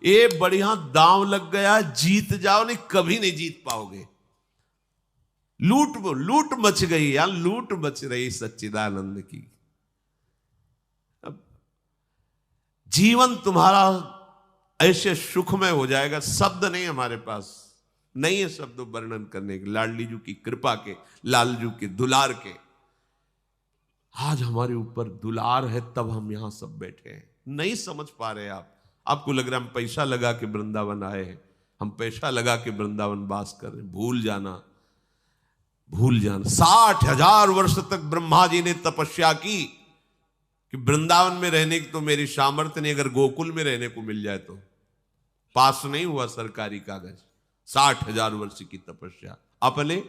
ये बढ़िया दांव लग गया, जीत जाओ, नहीं कभी नहीं जीत पाओगे। लूट मच गई, यार लूट मच रही सच्चिदानंद की। अब जीवन तुम्हारा ऐसे सुखमय हो जाएगा, शब्द नहीं हमारे पास, नहीं है शब्द वर्णन करने के। लाडली जी की कृपा के, लालजू के दुलार के, आज हमारे ऊपर दुलार है, तब हम यहां सब बैठे हैं। नहीं समझ पा रहे आपको लग रहा है हम पैसा लगा के वृंदावन आए हैं, हम पैसा लगा के वृंदावन वास कर रहे हैं। भूल जाना 60,000 वर्ष तक ब्रह्मा जी ने तपस्या की कि वृंदावन में रहने की तो मेरी सामर्थ्य नहीं, अगर गोकुल में रहने को मिल जाए तो। पास नहीं हुआ सरकारी कागज। 60,000 वर्ष की तपस्या, अपने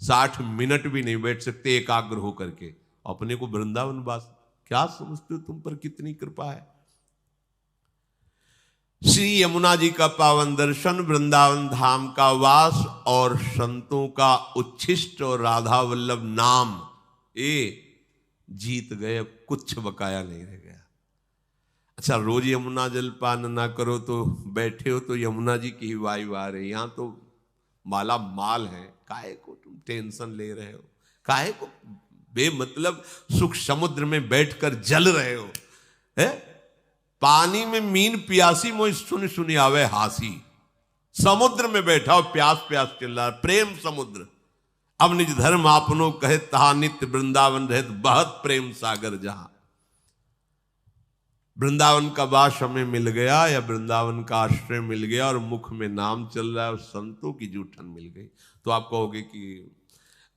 60 मिनट भी नहीं बैठ सकते एकाग्र होकर के, अपने को वृंदावन वास। क्या समझते हो तुम पर कितनी कृपा है। श्री यमुना जी का पावन दर्शन, वृंदावन धाम का वास और संतों का उच्छिष्ट और राधा वल्लभ नाम, ये जीत गए, अब कुछ बकाया नहीं रह गया। अच्छा, रोज यमुना जलपान ना करो तो बैठे हो तो यमुना जी की ही वायु आ रही, यहां तो माला माल है, काहे को तुम टेंशन ले रहे हो, काहे को बेमतलब सुख समुद्र में बैठकर जल रहे हो। है पानी में मीन प्यासी मोई सुन सुनी आवे हासी, समुद्र में बैठा हो प्यास प्यास चिल्ला रहा, प्रेम समुद्र। अब निज धर्म आपनो कहे तहा नित्य वृंदावन रहत बहुत प्रेम सागर जहां। वृंदावन का वास हमें मिल गया, या वृंदावन का आश्रय मिल गया और मुख में नाम चल रहा है और संतों की जूठन मिल गई, तो आप कहोगे कि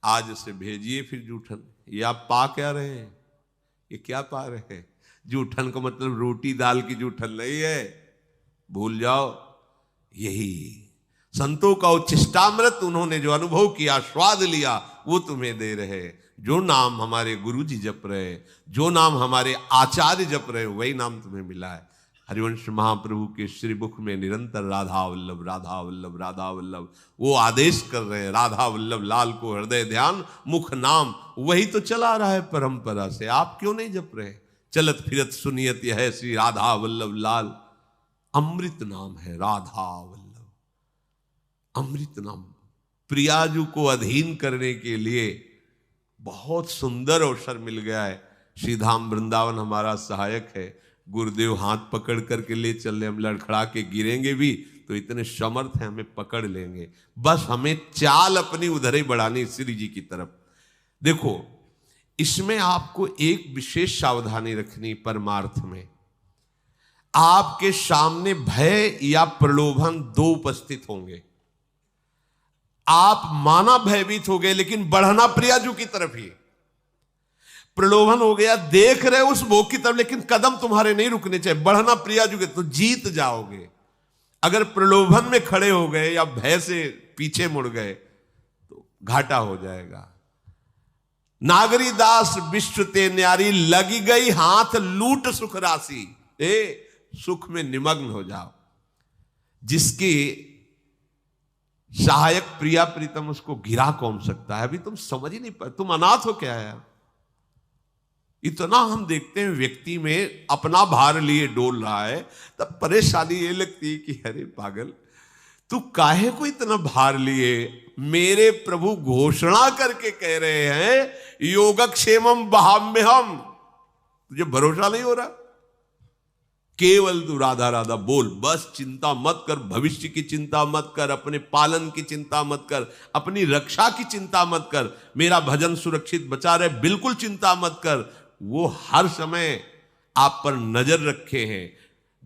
आज से भेजिए फिर जूठन। ये आप पा क्या रहे हैं, ये क्या पा रहे हैं। जूठन का मतलब रोटी दाल की जूठन नहीं है, भूल जाओ। यही संतों का उच्छिष्टामृत, उन्होंने जो अनुभव किया, स्वाद लिया, वो तुम्हें दे रहे। जो नाम हमारे गुरु जी जप रहे, जो नाम हमारे आचार्य जप रहे, वही नाम तुम्हें मिला है। हरिवंश महाप्रभु के श्री मुख में निरंतर राधा वल्लभ राधा वल्लभ राधा वल्लभ, वो आदेश कर रहे हैं, राधा वल्लभ लाल को हृदय ध्यान मुख नाम, वही तो चला रहा है परंपरा से। आप क्यों नहीं जप रहे। चलत फिरत सुनियत यह श्री राधा वल्लभ लाल, अमृत नाम है राधा वल्लभ, अमृत नाम। प्रियाजू को अधीन करने के लिए बहुत सुंदर अवसर मिल गया है। श्रीधाम वृंदावन हमारा सहायक है। गुरुदेव हाथ पकड़ करके ले चल रहे, हम लड़खड़ा के गिरेंगे भी तो इतने समर्थ हैं, हमें पकड़ लेंगे। बस हमें चाल अपनी उधर ही बढ़ानी श्री जी की तरफ। देखो, इसमें आपको एक विशेष सावधानी रखनी। परमार्थ में आपके सामने भय या प्रलोभन दो उपस्थित होंगे। आप माना भयभीत हो गए, लेकिन बढ़ना प्रियाजू की तरफ ही। प्रलोभन हो गया, देख रहे उस भोग की तरफ, लेकिन कदम तुम्हारे नहीं रुकने चाहिए, बढ़ना प्रियाजू के, तो जीत जाओगे। अगर प्रलोभन में खड़े हो गए या भय से पीछे मुड़ गए तो घाटा हो जाएगा। नागरी दास विश्व ते न्यारी, लगी गई हाथ लूट सुख राशि। सुख में निमग्न हो जाओ। जिसकी सहायक प्रिया प्रीतम, उसको गिरा कौन सकता है। अभी तुम समझ ही नहीं पा, तुम अनाथ हो क्या यार। इतना हम देखते हैं व्यक्ति में अपना भार लिए डोल रहा है, तब परेशानी ये लगती है कि अरे पागल, तू काहे को इतना भार लिए। मेरे प्रभु घोषणा करके कह रहे हैं योगक्षेमम बहाम्यहम। तुझे भरोसा नहीं हो रहा, केवल तू राधा राधा बोल, बस चिंता मत कर, भविष्य की चिंता मत कर, अपने पालन की चिंता मत कर, अपनी रक्षा की चिंता मत कर, मेरा भजन सुरक्षित बचा रहे, बिल्कुल चिंता मत कर। वो हर समय आप पर नजर रखे हैं।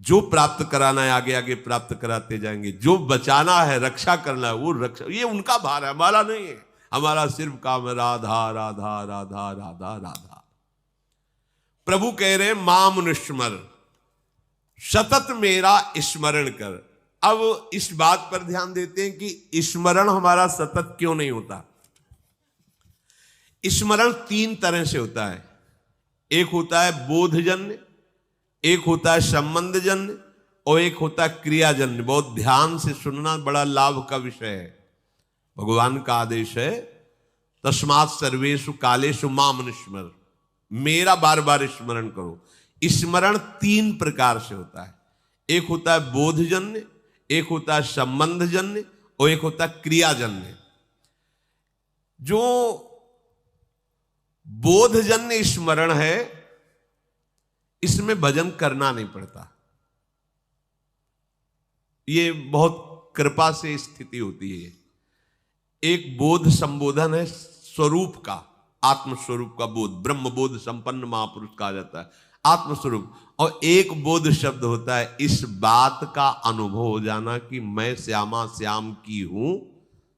जो प्राप्त कराना है आगे आगे प्राप्त कराते जाएंगे, जो बचाना है रक्षा करना है वो रक्षा, ये उनका भार है, हमारा नहीं है। हमारा सिर्फ काम है राधा राधा राधा राधा राधा। प्रभु कह रहे माम अनुस्मर, सतत मेरा स्मरण कर। अब इस बात पर ध्यान देते हैं कि स्मरण हमारा सतत क्यों नहीं होता। स्मरण तीन तरह से होता है। एक होता है बोधजन्य, एक होता है संबंधजन्य, और एक होता है क्रियाजन्य। बहुत ध्यान से सुनना, बड़ा लाभ का विषय है। भगवान का आदेश है तस्मात् सर्वेषु कालेषु माम अनुस्मर, मेरा बार बार स्मरण करो। स्मरण तीन प्रकार से होता है। एक होता है बोधजन्य, एक होता है संबंधजन्य और एक होता है क्रियाजन्य। जो बोधजन्य स्मरण है, इसमें भजन करना नहीं पड़ता। ये बहुत कृपा से स्थिति होती है। एक बोध संबोधन है स्वरूप का, आत्मस्वरूप का बोध, ब्रह्म बोध संपन्न महापुरुष कहा जाता है, आत्मस्वरूप। और एक बोध शब्द होता है इस बात का अनुभव हो जाना कि मैं श्यामा श्याम की हूं,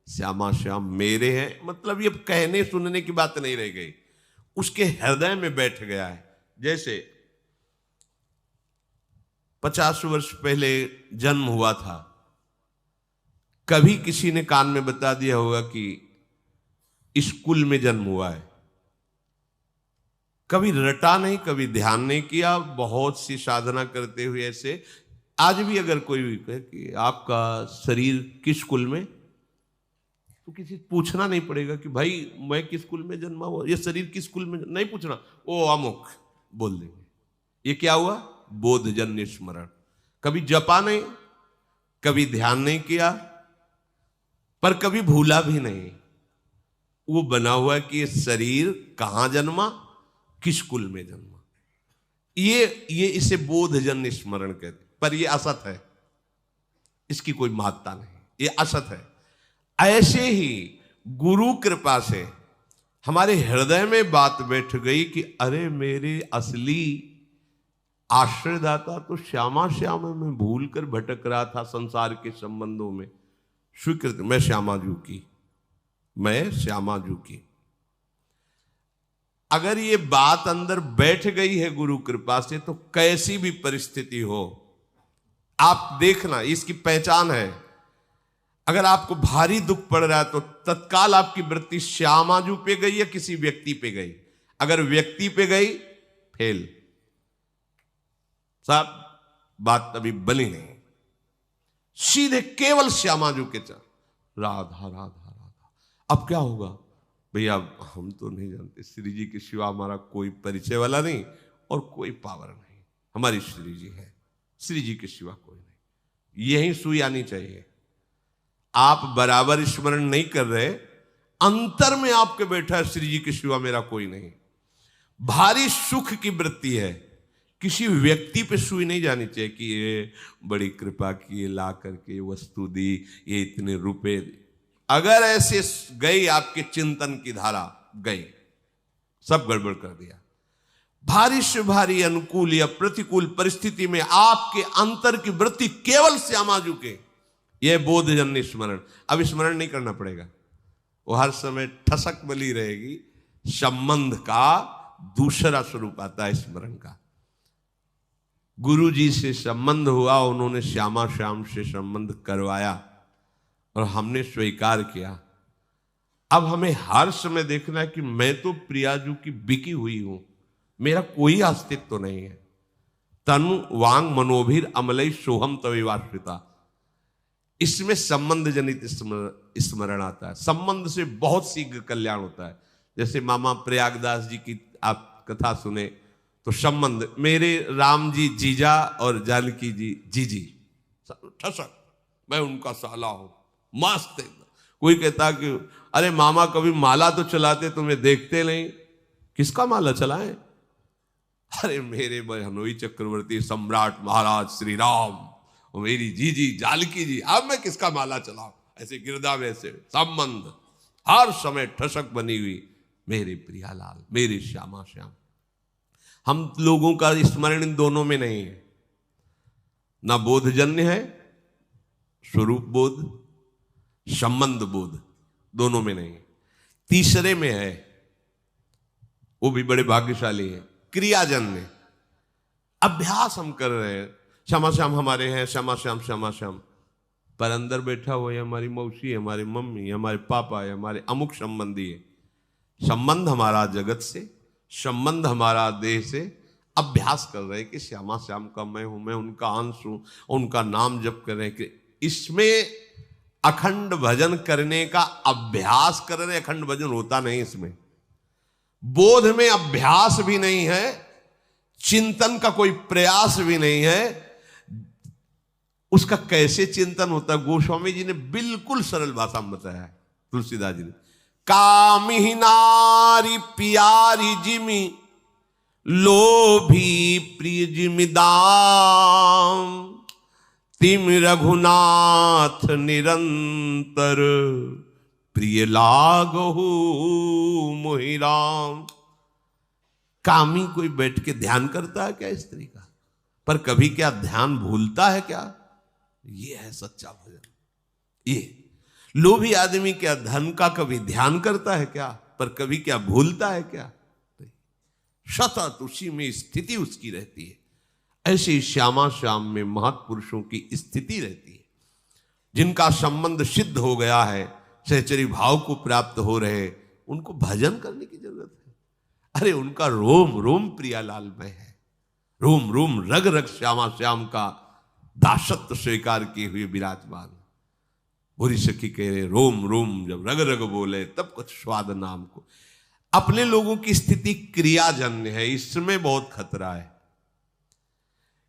श्यामा श्याम मेरे हैं। मतलब ये कहने सुनने की बात नहीं रह गई, उसके हृदय में बैठ गया है। जैसे 50 वर्ष पहले जन्म हुआ था, कभी किसी ने कान में बता दिया होगा कि स्कूल में जन्म हुआ है, कभी रटा नहीं, कभी ध्यान नहीं किया, बहुत सी साधना करते हुए ऐसे। आज भी अगर कोई भी कहे कि आपका शरीर किस स्कूल में, तो किसी पूछना नहीं पड़ेगा कि भाई मैं किस स्कूल में जन्मा हुआ, ये शरीर किस स्कूल में, नहीं पूछना, वो अमुक बोल देंगे। ये क्या हुआ? बोधजन्य स्मरण। कभी जपा नहीं, कभी ध्यान नहीं किया, पर कभी भूला भी नहीं। वो बना हुआ है कि ये शरीर कहां जन्मा, किस कुल में जन्मा। ये इसे बोधजन्य स्मरण कहते, पर ये असत है, इसकी कोई महत्ता नहीं, ये असत है। ऐसे ही गुरु कृपा से हमारे हृदय में बात बैठ गई कि अरे मेरे असली आश्रयदाता तो श्यामा श्याम है, मैं भूल कर भटक रहा था संसार के संबंधों में। स्वीकृत, मैं श्यामाजू की, मैं श्यामाजू की। अगर ये बात अंदर बैठ गई है गुरु कृपा से, तो कैसी भी परिस्थिति हो, आप देखना, इसकी पहचान है। अगर आपको भारी दुख पड़ रहा है तो तत्काल आपकी वृत्ति श्यामाजू पे गई या किसी व्यक्ति पे गई। अगर व्यक्ति पे गई, फेल, साहब बात अभी बनी नहीं। सीधे केवल श्यामाजू के चल, राधा राधा राधा। अब क्या होगा भैया, हम तो नहीं जानते, श्री जी के सिवा हमारा कोई परिचय वाला नहीं और कोई पावर नहीं, हमारी श्री जी है, श्री जी के सिवा कोई नहीं। यही सुई आनी चाहिए। आप बराबर स्मरण नहीं कर रहे, अंतर में आपके बैठा है श्री जी के सिवा मेरा कोई नहीं। भारी सुख की वृत्ति है, किसी व्यक्ति पे सुई नहीं जानी चाहिए कि ये बड़ी कृपा की, ये ला करके वस्तु दी, ये इतने रुपए। अगर ऐसे गई आपके चिंतन की धारा, गई, सब गड़बड़ कर दिया। भारी से भारी अनुकूल या प्रतिकूल परिस्थिति में आपके अंतर की वृत्ति केवल श्यामाजू के, यह बोधजन्य स्मरण। अब स्मरण नहीं करना पड़ेगा, वो हर समय ठसक बली रहेगी। संबंध का दूसरा स्वरूप आता है स्मरण का। गुरु जी से संबंध हुआ, उन्होंने श्यामा श्याम से संबंध करवाया और हमने स्वीकार किया। अब हमें हर समय देखना है कि मैं तो प्रियाजू की बिकी हुई हूं, मेरा कोई अस्तित्व तो नहीं है। तनु वांग मनोभिर अमलई सोहम तवेवाश्रिता, इसमें संबंध जनित स्मरण आता है। संबंध से बहुत शीघ्र कल्याण होता है। जैसे मामा प्रयागदास जी की आप कथा सुने तो संबंध, मेरे राम जी जीजा और जानकी जी जीजी, ठसक, मैं उनका साला हूं, मस्त है। कोई कहता कि अरे मामा कभी माला तो चलाते, तुम्हें देखते नहीं, किसका माला चलाएं? अरे मेरे बहनोई चक्रवर्ती सम्राट महाराज श्री राम और मेरी जीजी जानकी जी, अब मैं किसका माला चलाऊं? ऐसे गिरदा में से संबंध हर समय ठसक बनी हुई, मेरे प्रियालाल, मेरे श्यामा श्याम। हम लोगों का स्मरण इन दोनों में नहीं है, ना बोधजन्य है, स्वरूप बोध, संबंध बोध, दोनों में नहीं। तीसरे में है, वो भी बड़े भाग्यशाली है, क्रियाजन्य। अभ्यास हम कर रहे हैं, श्यामा श्याम हमारे हैं, श्यामा श्याम श्यामा श्याम, पर अंदर बैठा हुआ है हमारी मौसी है, हमारी मम्मी है, हमारे पापा है, हमारे अमुक संबंधी है। संबंध हमारा जगत से, संबंध हमारा देह से। अभ्यास कर रहे हैं कि श्यामा श्याम का मैं हूं, मैं उनका अंश हूं, उनका नाम जप कर रहे हैं। कि इसमें अखंड भजन करने का अभ्यास कर रहे, अखंड भजन होता नहीं इसमें। बोध में अभ्यास भी नहीं है, चिंतन का कोई प्रयास भी नहीं है, उसका कैसे चिंतन होता है, गोस्वामी जी ने बिल्कुल सरल भाषा में बताया है, तुलसीदास जी ने। कामिही नारी प्यारी जिमी, लोभी प्रिय जिमि दाम, तिम रघुनाथ निरंतर, प्रिय लागहु मोहि राम। कामी कोई बैठ के ध्यान करता है क्या स्त्री का? पर कभी क्या ध्यान भूलता है क्या? ये है सच्चा भजन। ये लोभी आदमी क्या धन का कभी ध्यान करता है क्या? पर कभी क्या भूलता है क्या? सतत उसी में स्थिति उसकी रहती है। ऐसे श्यामा श्याम में महापुरुषों की स्थिति रहती है, जिनका संबंध सिद्ध हो गया है, सहचरी भाव को प्राप्त हो रहे, उनको भजन करने की जरूरत है। अरे उनका रोम रोम प्रियालालमय है, रोम रोम रग रग श्यामा श्याम का दासत्व स्वीकार किए हुए विराजमान। बुरी सखी कह रहे रोम रोम जब रग रग बोले तब कुछ स्वाद नाम को। अपने लोगों की स्थिति क्रियाजन्य है, इसमें बहुत खतरा है,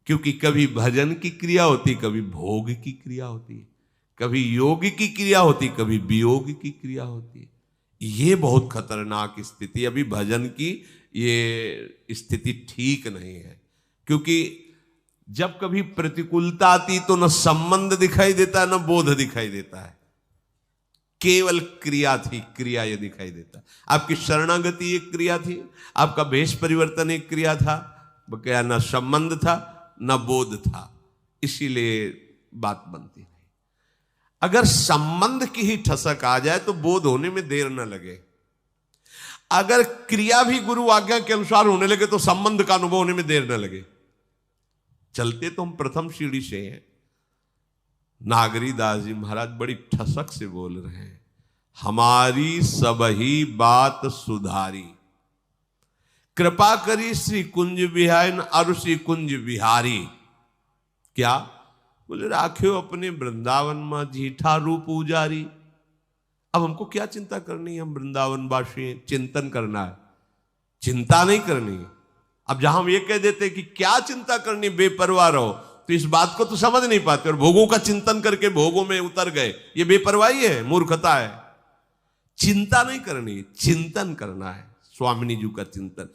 क्योंकि कभी भजन की क्रिया होती, कभी भोग की क्रिया होती है, कभी योग की क्रिया होती, कभी वियोग की क्रिया होती है। ये बहुत खतरनाक स्थिति। अभी भजन की ये स्थिति ठीक नहीं है, क्योंकि जब कभी प्रतिकूलता आती तो न संबंध दिखाई देता है, न बोध दिखाई देता है, केवल क्रिया थी, क्रिया ये दिखाई देता। आपकी शरणागति एक क्रिया थी, आपका भेष परिवर्तन एक क्रिया था, क्या न संबंध था न बोध था, इसीलिए बात बनती नहीं। अगर संबंध की ही ठसक आ जाए तो बोध होने में देर न लगे। अगर क्रिया भी गुरु आज्ञा के अनुसार होने लगे तो संबंध का अनुभव होने में देर न लगे। चलते तो हम प्रथम सीढ़ी से हैं। नागरी दास जी महाराज बड़ी ठसक से बोल रहे हैं, हमारी सबही बात सुधारी, कृपा करी श्री कुंज बिहाइन और श्री कुंज बिहारी। क्या बोले? राख्यो अपने वृंदावन में जीठा रूप उजारी। अब हमको क्या चिंता करनी है? हम वृंदावन वासी, चिंतन करना है, चिंता नहीं करनी है। अब जहां हम ये कह देते कि क्या चिंता करनी, बेपरवाह रहो, तो इस बात को तो समझ नहीं पाते और भोगों का चिंतन करके भोगों में उतर गए। ये बेपरवाही है, मूर्खता है। चिंता नहीं करनी, चिंतन करना है। स्वामिनी जी का चिंतन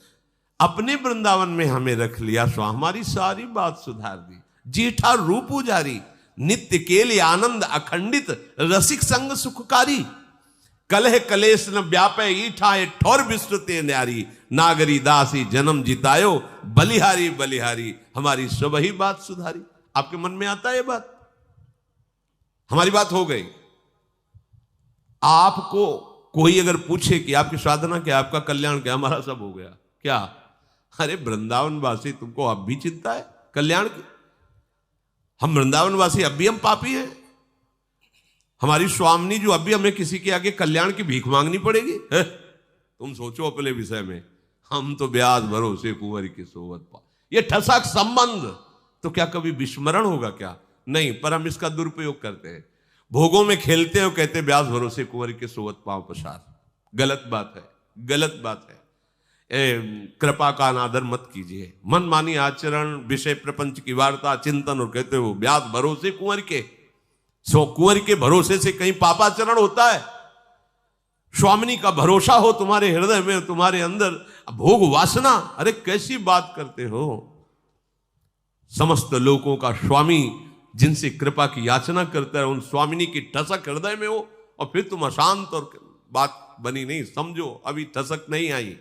अपने वृंदावन में हमें रख लिया, सो हमारी सारी बात सुधार दी। जीठा रूप उजारी, नित्य केले आनंद अखंडित, रसिक संग सुखकारी, कलह कलेश न व्यापे ईठाए ठोर विस्तृते न्यारी, नागरी दासी जन्म जितायो, बलिहारी बलिहारी, हमारी सब ही बात सुधारी। आपके मन में आता है ये बात? हमारी बात हो गई। आपको कोई अगर पूछे कि आपकी साधना क्या, आपका कल्याण क्या, हमारा सब हो गया क्या? अरे वृंदावन वासी, तुमको अब भी चिंता है कल्याण की? हम वृंदावन वासी अब भी हम पापी हैं? हमारी स्वामिनी जो अब भी हमें किसी के आगे कल्याण की भीख मांगनी पड़ेगी है? तुम सोचो अपने विषय में। हम तो ब्याज भरोसे कुंवर की सोवत पा। ये ठसक संबंध तो क्या कभी विस्मरण होगा क्या? नहीं, पर हम इसका दुरुपयोग करते हैं। भोगों में खेलते हो, कहते ब्याज भरोसे कुंवर के सोवत पांव पसार। गलत बात है, गलत बात है। कृपा का अनादर मत कीजिए। मनमानी आचरण, विषय प्रपंच की वार्ता, चिंतन, और कहते हो ब्याज भरोसे कुंवर के। सो कुंवर के भरोसे से कहीं पापाचरण होता है? स्वामिनी का भरोसा हो तुम्हारे हृदय में, तुम्हारे अंदर भोग वासना, अरे कैसी बात करते हो? समस्त लोगों का स्वामी जिनसे कृपा की याचना करता है, उन स्वामिनी की ठसक हृदय में हो, और फिर तुम अशांत, और बात बनी नहीं। समझो अभी ठसक नहीं आई।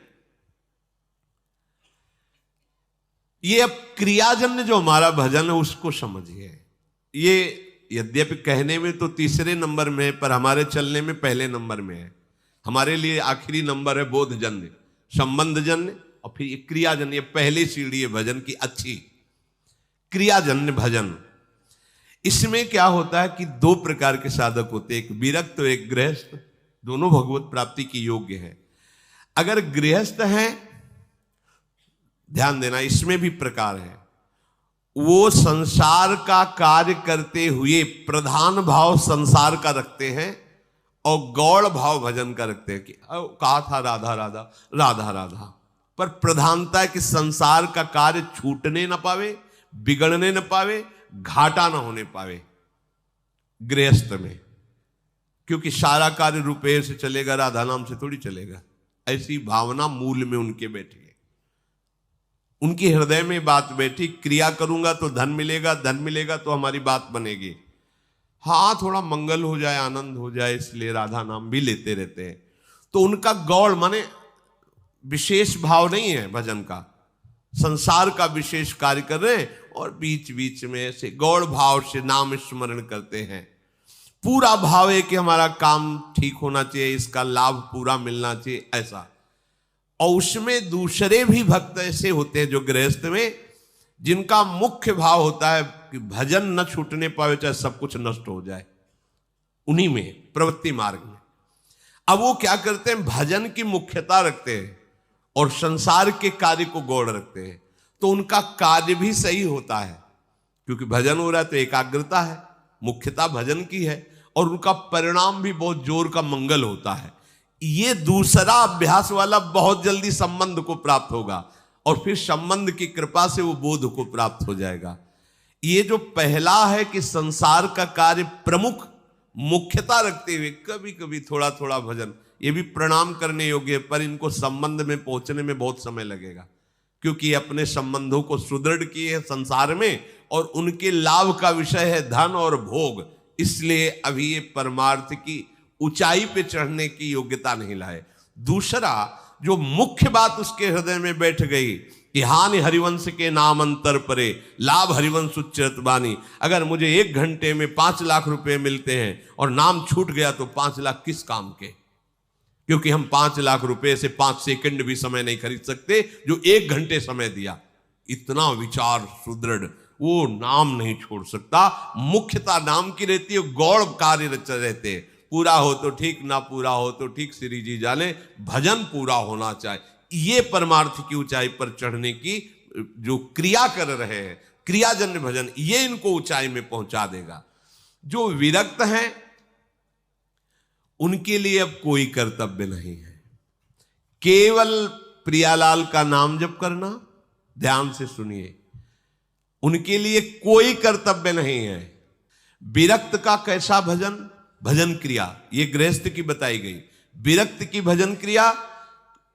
ये अब क्रियाजन्य जो हमारा भजन है उसको समझिए। ये यद्यपि कहने में तो तीसरे नंबर में है, पर हमारे चलने में पहले नंबर में है। हमारे लिए आखिरी नंबर है बोधजन्य, संबंधजन्य, और फिर ये क्रियाजन्य। पहली सीढ़ी है भजन की अच्छी, क्रियाजन्य भजन। इसमें क्या होता है कि दो प्रकार के साधक होते हैं, एक विरक्त और एक गृहस्थ। दोनों भगवत प्राप्ति की योग्य है। अगर गृहस्थ हैं, ध्यान देना, इसमें भी प्रकार है। वो संसार का कार्य करते हुए प्रधान भाव संसार का रखते हैं और गौड़ भाव भजन का रखते हैं। कि कहा था राधा राधा राधा राधा, पर प्रधानता है कि संसार का कार्य छूटने न पावे, बिगड़ने न पावे, घाटा ना होने पावे गृहस्थ में, क्योंकि सारा कार्य रुपये से चलेगा, राधा नाम से थोड़ी चलेगा। ऐसी भावना मूल में उनके बैठी है, उनकी हृदय में बात बैठी, क्रिया करूंगा तो धन मिलेगा, धन मिलेगा तो हमारी बात बनेगी। हाँ, थोड़ा मंगल हो जाए, आनंद हो जाए, इसलिए राधा नाम भी लेते रहते हैं। तो उनका गौड़ माने विशेष भाव नहीं है भजन का, संसार का विशेष कार्य कर रहे हैं और बीच बीच में ऐसे गौड़ भाव से नाम स्मरण करते हैं। पूरा भाव है कि हमारा काम ठीक होना चाहिए, इसका लाभ पूरा मिलना चाहिए, ऐसा। और उसमें दूसरे भी भक्त ऐसे होते हैं जो गृहस्थ में, जिनका मुख्य भाव होता है कि भजन न छूटने पावे, चाहे सब कुछ नष्ट हो जाए, उन्हीं में प्रवृत्ति मार्ग में। अब वो क्या करते हैं, भजन की मुख्यता रखते हैं और संसार के कार्य को गौड़ रखते हैं। तो उनका कार्य भी सही होता है, क्योंकि भजन हो रहा है तो एकाग्रता है, मुख्यता भजन की है, और उनका परिणाम भी बहुत जोर का मंगल होता है। ये दूसरा अभ्यास वाला बहुत जल्दी संबंध को प्राप्त होगा और फिर संबंध की कृपा से वो बोध को प्राप्त हो जाएगा। ये जो पहला है कि संसार का कार्य प्रमुख मुख्यता रखते हुए कभी कभी थोड़ा थोड़ा भजन, ये भी प्रणाम करने योग्य है, पर इनको संबंध में पहुंचने में बहुत समय लगेगा, क्योंकि अपने संबंधों को सुदृढ़ किए हैं संसार में और उनके लाभ का विषय है धन और भोग, इसलिए अभी ये परमार्थ की ऊंचाई पे चढ़ने की योग्यता नहीं लाए। दूसरा जो मुख्य बात उसके हृदय में बैठ गई कि हानि हरिवंश के नाम अंतर परे, लाभ हरिवंश उच्चरत बानी। अगर मुझे 1 घंटे में 5 लाख रुपए मिलते हैं और नाम छूट गया तो 5 लाख किस काम के, क्योंकि हम 5 लाख रुपए से 5 सेकंड भी समय नहीं खरीद सकते जो 1 घंटे समय दिया। इतना विचार सुदृढ़, वो नाम नहीं छोड़ सकता। मुख्यता नाम की रहती है, गौड़ कार्य रहते हैं। पूरा हो तो ठीक, ना पूरा हो तो ठीक, श्री जी जाने, भजन पूरा होना चाहिए। ये परमार्थ की ऊंचाई पर चढ़ने की जो क्रिया कर रहे हैं, क्रियाजन्य भजन, ये इनको ऊंचाई में पहुंचा देगा। जो विरक्त हैं उनके लिए अब कोई कर्तव्य नहीं है, केवल प्रियालाल का नाम जप करना। ध्यान से सुनिए, उनके लिए कोई कर्तव्य नहीं है। विरक्त का कैसा भजन, भजन क्रिया, ये गृहस्थ की बताई गई। विरक्त की भजन क्रिया,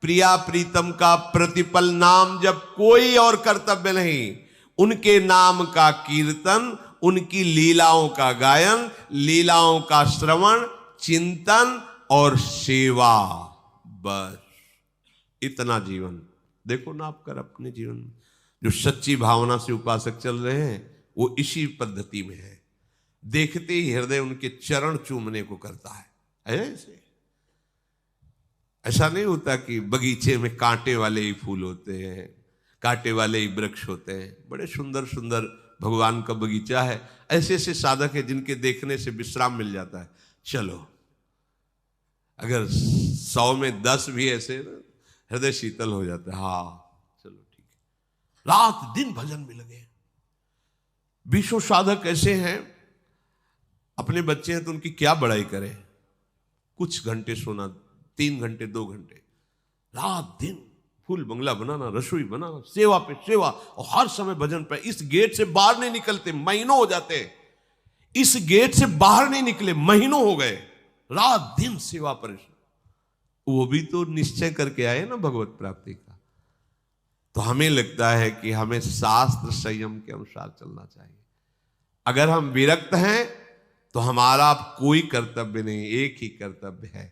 प्रिया प्रीतम का प्रतिपल नाम जब, कोई और कर्तव्य नहीं। उनके नाम का कीर्तन, उनकी लीलाओं का गायन, लीलाओं का श्रवण, चिंतन और सेवा, बस इतना जीवन। देखो ना आप कर अपने जीवन में, जो सच्ची भावना से उपासक चल रहे हैं वो इसी पद्धति में है। देखते ही हृदय उनके चरण चूमने को करता है। ऐसा नहीं होता कि बगीचे में कांटे वाले ही फूल होते हैं, कांटे वाले ही वृक्ष होते हैं। बड़े सुंदर सुंदर भगवान का बगीचा है। ऐसे ऐसे साधक है जिनके देखने से विश्राम मिल जाता है। चलो, अगर 100 में 10 भी ऐसे ना, हृदय शीतल हो जाता है। हाँ चलो ठीक है, रात दिन भजन में लगे। 20 साधक ऐसे हैं, अपने बच्चे हैं तो उनकी क्या बड़ाई करें। कुछ घंटे सोना, 3 घंटे 2 घंटे, रात दिन फूल बंगला बनाना, रसोई बनाना, सेवा पे सेवा, और हर समय भजन पे। इस गेट से बाहर नहीं निकलते, महीनों हो जाते। इस गेट से बाहर नहीं निकले, महीनों हो गए, रात दिन सेवा पर। वो भी तो निश्चय करके आए ना भगवत प्राप्ति का। तो हमें लगता है कि हमें शास्त्र संयम के अनुसार चलना चाहिए। अगर हम विरक्त हैं तो हमारा कोई कर्तव्य नहीं, एक ही कर्तव्य है,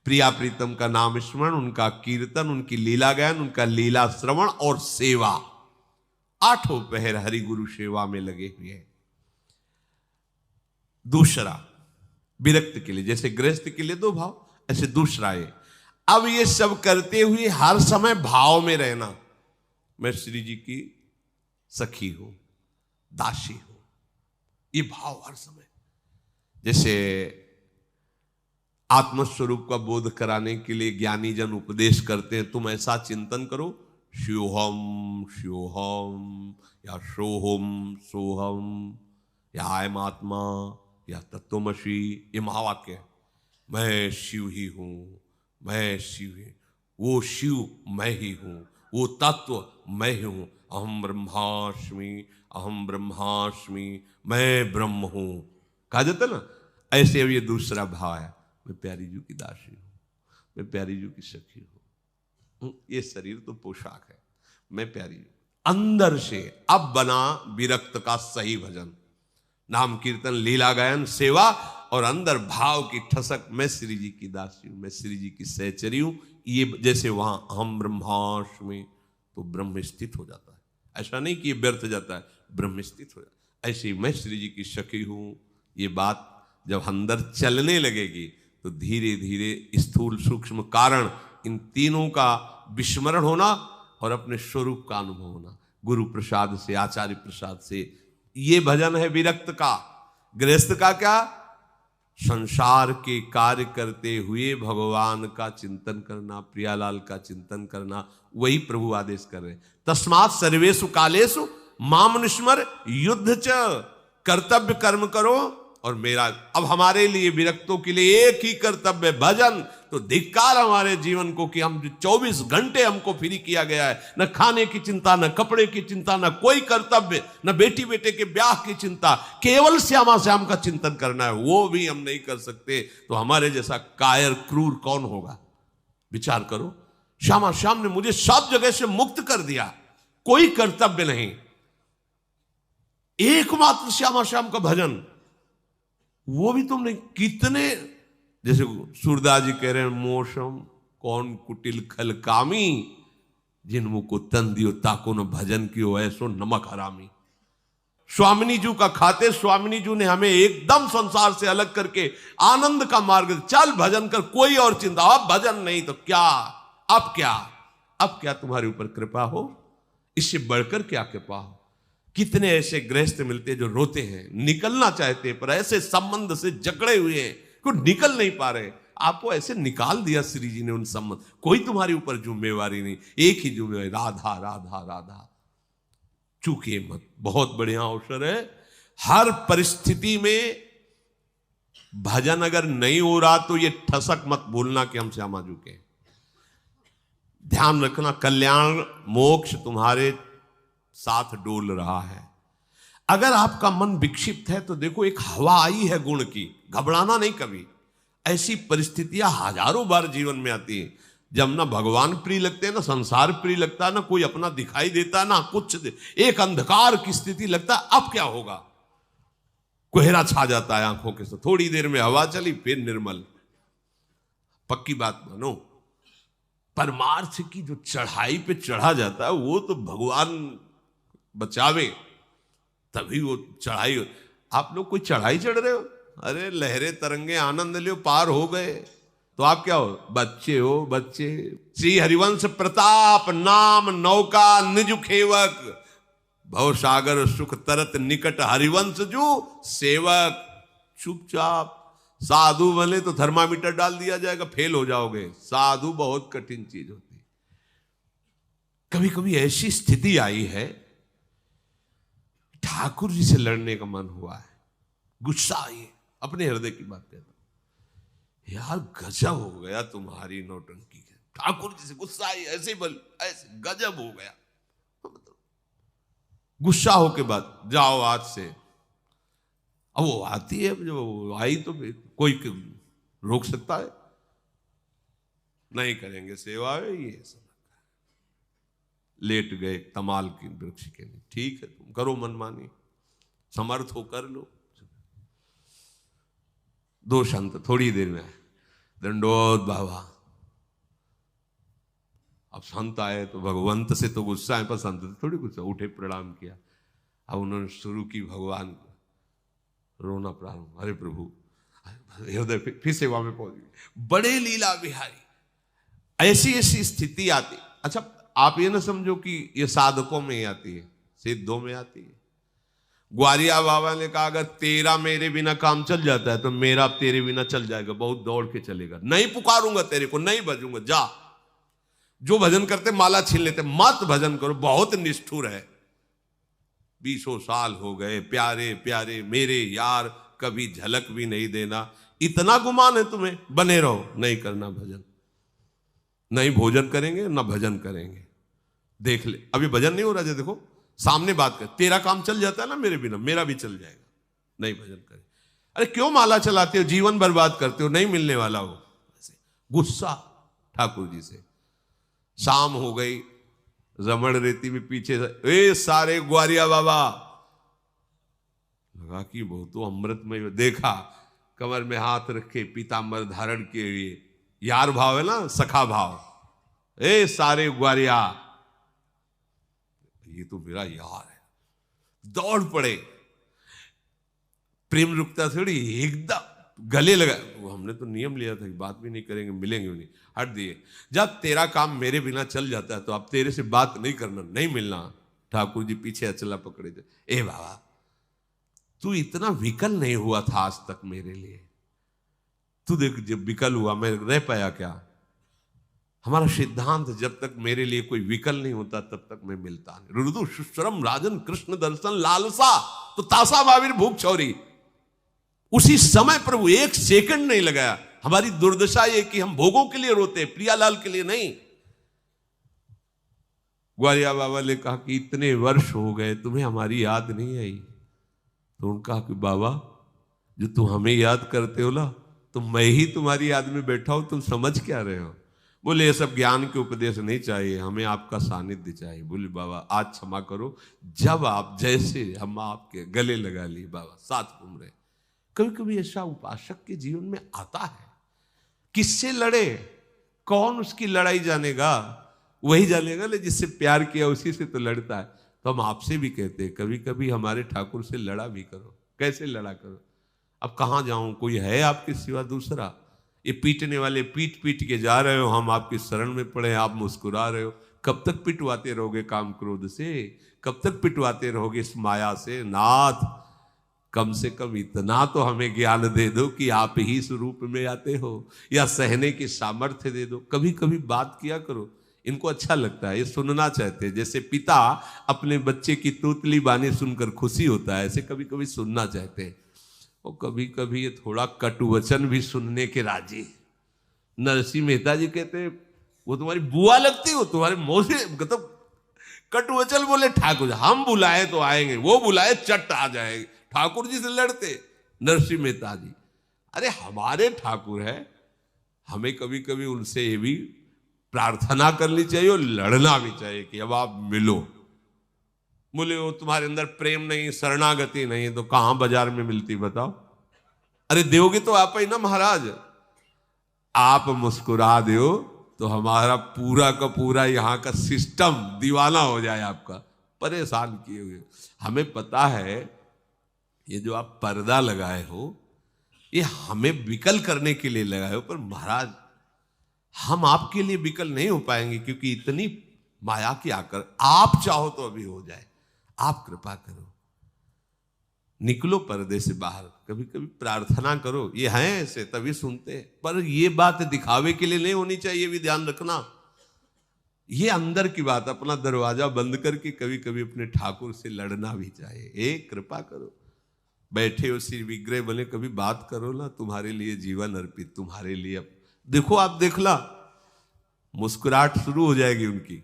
प्रिया प्रीतम का नाम स्मरण, उनका कीर्तन, उनकी लीला गायन, उनका लीला श्रवण और सेवा। 8 पहर हरि गुरु सेवा में लगे हुए हैं। दूसरा विरक्त के लिए, जैसे गृहस्थ के लिए 2 भाव, ऐसे दूसरा है अब ये सब करते हुए हर समय भाव में रहना, मैं श्री जी की सखी हूं, दासी हूं, ये भाव हर समय। जैसे आत्मस्वरूप का बोध कराने के लिए ज्ञानी जन उपदेश करते हैं, तुम ऐसा चिंतन करो, शिवहम शिवहम, या सोहम सोहम, या आयम आत्मा, या तत्वमसी, ये महावाक्य है। मैं शिव ही हूं, मैं शिव ही, वो शिव मैं ही हूं, वो तत्व मैं हूं। अहम ब्रह्मास्मि, अहम ब्रह्मास्मि, मैं ब्रह्म हूं, कहा जाता ना। ऐसे ये दूसरा भाव है, मैं प्यारी जी की दासी हूं, मैं प्यारी जी की सखी हूं। ये शरीर तो पोशाक है, मैं प्यारी जी अंदर से अब बना विरक्त का सही भजन, नाम कीर्तन लीला गायन सेवा और अंदर भाव की ठसक, मैं श्री जी की दासी हूं, मैं श्री जी की सहचरी हूं। ये जैसे वहां अहम ब्रह्मास्मि तो ब्रह्म स्थित हो जाता है, ऐसा नहीं कि ये व्यर्थ जाता है, ब्रह्म स्थित हो जाता है। ऐसे ही मैं श्री जी की सखी हूं, ये बात जब अंदर चलने लगेगी तो धीरे धीरे स्थूल सूक्ष्म कारण इन तीनों का विस्मरण होना और अपने स्वरूप का अनुभव होना, गुरु प्रसाद से, आचार्य प्रसाद से। ये भजन है विरक्त का। गृहस्थ का क्या? संसार के कार्य करते हुए भगवान का चिंतन करना, प्रियालाल का चिंतन करना, वही प्रभु आदेश कर रहे हैं। तस्मात् सर्वेषु कालेषु माम अनुस्मर युद्ध च, कर्तव्य कर्म करो और मेरा। अब हमारे लिए विरक्तों के लिए एक ही कर्तव्य भजन। तो धिक्कार हमारे जीवन को कि हम 24 घंटे हमको फ्री किया गया है, न खाने की चिंता, न कपड़े की चिंता, न कोई कर्तव्य, न बेटी बेटे के ब्याह की चिंता, केवल श्यामा श्याम का चिंतन करना है, वो भी हम नहीं कर सकते। तो हमारे जैसा कायर क्रूर कौन होगा? विचार करो, श्यामा श्याम ने मुझे सब जगह से मुक्त कर दिया, कोई कर्तव्य नहीं, एकमात्र श्यामा श्याम का भजन, वो भी तुमने कितने। जैसे सूरदास जी कह रहे हैं, मोशम कौन कुटिल खल कामी, जिन मुख को तन दियो ताको न भजन कियो ऐसो नमक हरामी। स्वामिनी जी का खाते स्वामिनी जी ने हमें एकदम संसार से अलग करके आनंद का मार्ग, चल भजन कर, कोई और चिंता। अब भजन नहीं तो क्या, अब क्या, अब क्या तुम्हारे ऊपर कृपा हो, इससे बढ़कर क्या कृपा हो। कितने ऐसे गृहस्थ मिलते जो रोते हैं, निकलना चाहते पर ऐसे संबंध से जकड़े हुए हैं कि निकल नहीं पा रहे। आपको ऐसे निकाल दिया श्री जी ने उन संबंध, कोई तुम्हारे ऊपर जिम्मेवारी नहीं, एक ही जिम्मेवारी, राधा राधा राधा। चूके मत, बहुत बढ़िया अवसर है। हर परिस्थिति में भजन अगर नहीं हो रहा तो ये ठसक मत भूलना कि हम श्यामा जी के। ध्यान रखना, कल्याण मोक्ष तुम्हारे साथ डोल रहा है। अगर आपका मन विक्षिप्त है तो देखो, एक हवा आई है गुण की, घबराना नहीं कभी। ऐसी परिस्थितियां हजारों बार जीवन में आती है जब ना भगवान प्रिय लगते हैं, ना संसार प्रिय लगता है, ना कोई अपना दिखाई देता, ना कुछ, एक अंधकार की स्थिति लगता है अब क्या होगा। कोहरा छा जाता है आंखों के साथ, थोड़ी देर में हवा चली फिर निर्मल। पक्की बात मानो, परमार्थ की जो चढ़ाई पे चढ़ा जाता है वो तो भगवान बचावे तभी वो चढ़ाई। आप लोग कोई चढ़ाई चढ़ रहे हो, अरे लहरे तरंगे आनंद लियो, पार हो गए तो आप क्या हो? बच्चे हो, बच्चे। श्री हरिवंश प्रताप नाम नौका निज खेवक, भवसागर सुख तरत निकट हरिवंश जो सेवक। चुपचाप साधु बने तो थर्मामीटर डाल दिया जाएगा, फेल हो जाओगे। साधु बहुत कठिन चीज होती है। कभी कभी ऐसी स्थिति आई है, ठाकुर जी से लड़ने का मन हुआ है, गुस्सा आई है, अपने हृदय की बात कहता हूं, यार गजब हो गया तुम्हारी नौटंकी। ठाकुर जी से गुस्सा आई, ऐसे बल, ऐसे गजब हो गया। गुस्सा हो के बाद जाओ आज से। अब वो आती है, जो आई तो कोई रोक सकता है? नहीं करेंगे सेवा, ये सब लेट गए तमाल की वृक्ष के लिए। ठीक है, तुम करो मनमानी, समर्थ हो कर लो। दो संत थोड़ी देर में, दंडोत बाबा। अब संत आए तो भगवंत से तो गुस्सा है, पर संत से थोड़ी गुस्सा, उठे प्रणाम किया। अब उन्होंने शुरू की भगवान को रोना प्रारंभ, अरे प्रभु, हृदय फिर सेवा में पहुंच गए। बड़े लीला बिहारी। ऐसी ऐसी स्थिति आती। अच्छा, आप ये ना समझो कि ये साधकों में आती है, सिद्धों में आती है। ग्वारिया बाबा ने कहा, अगर तेरा मेरे बिना काम चल जाता है तो मेरा तेरे बिना चल जाएगा, बहुत दौड़ के चलेगा। नहीं पुकारूंगा तेरे को, नहीं बजूंगा, जा। जो भजन करते माला छीन लेते, मत भजन करो, बहुत निष्ठुर है। 20 साल हो गए, प्यारे प्यारे मेरे यार, कभी झलक भी नहीं देना, इतना गुमान है तुम्हें, बने रहो, नहीं करना भजन। नहीं भोजन करेंगे ना भजन करेंगे, देख ले, अभी भजन नहीं हो रहा है, देखो सामने बात कर, तेरा काम चल जाता है ना मेरे बिना, मेरा भी चल जाएगा, नहीं भजन करे। अरे क्यों माला चलाते हो, जीवन बर्बाद करते हो, नहीं मिलने वाला हो। गुस्सा ठाकुर जी से। शाम हो गई, रमण रेती में पीछे ए सारे ग्वारिया बाबा, लगा कि वो तो अमृतमय, देखा कमर में हाथ रखे पीतांबर धारण के लिए, यार भाव है ना, सखा भाव, ए सारे ग्वारिया, ये तो मेरा यार है, दौड़ पड़े, प्रेम रुकता थोड़ी, एकदम गले लगा। वो हमने तो नियम लिया था कि बात भी नहीं करेंगे, मिलेंगे भी नहीं, हट दिए। जब तेरा काम मेरे बिना चल जाता है तो अब तेरे से बात नहीं करना, नहीं मिलना। ठाकुर जी पीछे अचला पकड़े थे, ए बाबा तू इतना विकल नहीं हुआ था आज तक मेरे लिए, तू देख जब विकल हुआ मैं रह पाया क्या? हमारा सिद्धांत जब तक मेरे लिए कोई विकल नहीं होता तब तक मैं मिलता नहीं। रुदु सुश्रम राजन कृष्ण दर्शन लालसा तो तासा बाविर भूख चौरी। उसी समय प्रभु एक सेकंड नहीं लगाया। हमारी दुर्दशा ये कि हम भोगों के लिए रोते, प्रियालाल के लिए नहीं। ग्वारिया बाबा ने कहा कि इतने वर्ष हो गए तुम्हें हमारी याद नहीं आई। तो उन्होंने कहा कि बाबा जो तुम हमें याद करते हो ना, तो मैं ही तुम्हारी याद में बैठा हूं, तुम समझ क्या रहे हो? बोले ये सब ज्ञान के उपदेश नहीं चाहिए, हमें आपका सानिध्य चाहिए। बोले बाबा आज क्षमा करो, जब आप जैसे हम आपके गले लगा लिए बाबा, साथ घूम रहे। कभी कभी ऐसा उपासक के जीवन में आता है, किससे लड़े, कौन उसकी लड़ाई जानेगा? वही जानेगा ना जिससे प्यार किया, उसी से तो लड़ता है। तो हम आपसे भी कहते हैं कभी कभी हमारे ठाकुर से लड़ा भी करो। कैसे लड़ा करो? अब कहाँ जाऊं, कोई है आपके सिवा दूसरा? ये पीटने वाले पीट पीट के जा रहे हो, हम आपकी शरण में पड़े, आप मुस्कुरा रहे हो। कब तक पिटवाते रहोगे काम क्रोध से? कब तक पिटवाते रहोगे इस माया से? नाथ कम से कम इतना तो हमें ज्ञान दे दो कि आप ही स्वरूप में आते हो, या सहने की सामर्थ्य दे दो। कभी कभी बात किया करो, इनको अच्छा लगता है, ये सुनना चाहते हैं। जैसे पिता अपने बच्चे की तूतली बानी सुनकर खुशी होता है, ऐसे कभी कभी सुनना चाहते हैं। और कभी कभी ये थोड़ा कटुवचन भी सुनने के राजी। नरसिंह मेहता जी कहते हैं वो तुम्हारी बुआ लगती हो, तुम्हारे मुंह से मतलब कटुवचन बोले ठाकुर जी, हम बुलाए तो आएंगे, वो बुलाए चट आ जाएंगे। ठाकुर जी से लड़ते नरसिंह मेहता जी। अरे हमारे ठाकुर है, हमें कभी कभी उनसे ये भी प्रार्थना करनी चाहिए और लड़ना भी चाहिए कि अब आप मिलो। बोले वो तुम्हारे अंदर प्रेम नहीं, शरणागति नहीं, तो कहां बाजार में मिलती बताओ? अरे दोगे तो आप ही ना महाराज। आप मुस्कुरा दो तो हमारा पूरा का पूरा यहां का सिस्टम दीवाना हो जाए आपका, परेशान किए हुए। हमें पता है ये जो आप पर्दा लगाए हो ये हमें विकल करने के लिए लगाए हो, पर महाराज हम आपके लिए विकल नहीं हो पाएंगे, क्योंकि इतनी माया की आकर आप चाहो तो अभी हो जाए। आप कृपा करो, निकलो पर्दे से बाहर, कभी कभी प्रार्थना करो। ये हैं ऐसे तभी सुनते हैं, पर ये बात दिखावे के लिए नहीं होनी चाहिए, भी ध्यान रखना। ये अंदर की बात, अपना दरवाजा बंद करके कभी कभी अपने ठाकुर से लड़ना भी चाहिए। एक कृपा करो, बैठे हो श्री विग्रह बने, कभी बात करो ना, तुम्हारे लिए जीवन अर्पित, तुम्हारे लिए। देखो आप देखला, मुस्कुराहट शुरू हो जाएगी उनकी,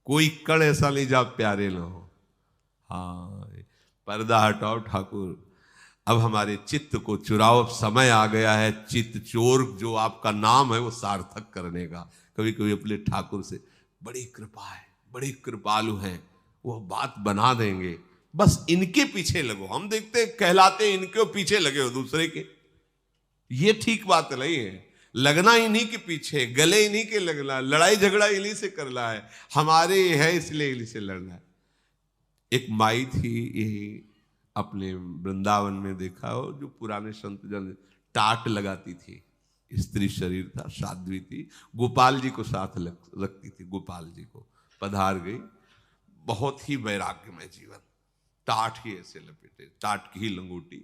कोई कण ऐसा नहीं जा प्यारे ना हो। हाँ पर्दा हटाओ ठाकुर, अब हमारे चित्त को चुराओ, अब समय आ गया है चित्त चोर जो आपका नाम है वो सार्थक करने का। कभी कभी अपने ठाकुर से बड़ी कृपा है, बड़ी कृपालु हैं, वो बात बना देंगे। बस इनके पीछे लगो, हम देखते कहलाते इनके पीछे लगे हो दूसरे के, ये ठीक बात नहीं है। लगना इन्हीं के पीछे, गले इन्हीं के लगना, लड़ाई झगड़ा इन्हीं से करना है, हमारे है इसलिए इन्हीं से लड़ना है। एक माई थी यही अपने वृंदावन में, देखा हो जो पुराने संत जन टाट लगाती थी, स्त्री शरीर था, साध्वी थी, गोपाल जी को साथ रखती थी, गोपाल जी को पधार गई, बहुत ही वैराग्यमय जीवन। टाट ही ऐसे लपेटे, टाट की ही लंगोटी,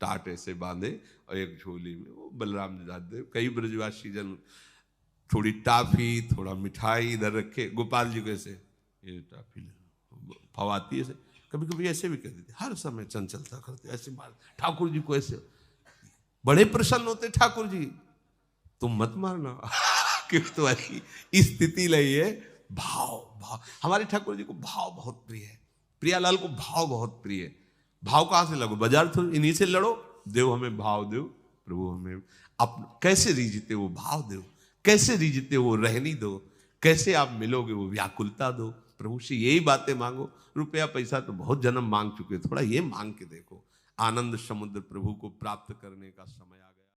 टाट ऐसे बांधे और एक झोली में वो बलराम जी, कई ब्रजवासी जन थोड़ी टाफी थोड़ा मिठाई इधर रखे, गोपाल जी को ऐसे ये टाफी फवाती ऐसे, कभी कभी ऐसे भी कहते थे, हर समय चंचलता करते ऐसे मार। ठाकुर जी को ऐसे बड़े प्रसन्न होते ठाकुर जी, तुम मत मारना क्यों तुम्हारी स्थिति नहीं है, भाव भाव, हमारे ठाकुर जी को भाव बहुत प्रिय है, प्रियालाल को भाव बहुत प्रिय है। भाव कहाँ से लगो? बाजार तो इन्हीं से लड़ो। देव हमें भाव, देव प्रभु हमें आप कैसे रीझते वो भाव दो, कैसे रीझते वो रहनी दो, कैसे आप मिलोगे वो व्याकुलता दो। प्रभु से यही बातें मांगो। रुपया पैसा तो बहुत जन्म मांग चुके, थोड़ा ये मांग के देखो। आनंद समुद्र प्रभु को प्राप्त करने का समय आ गया।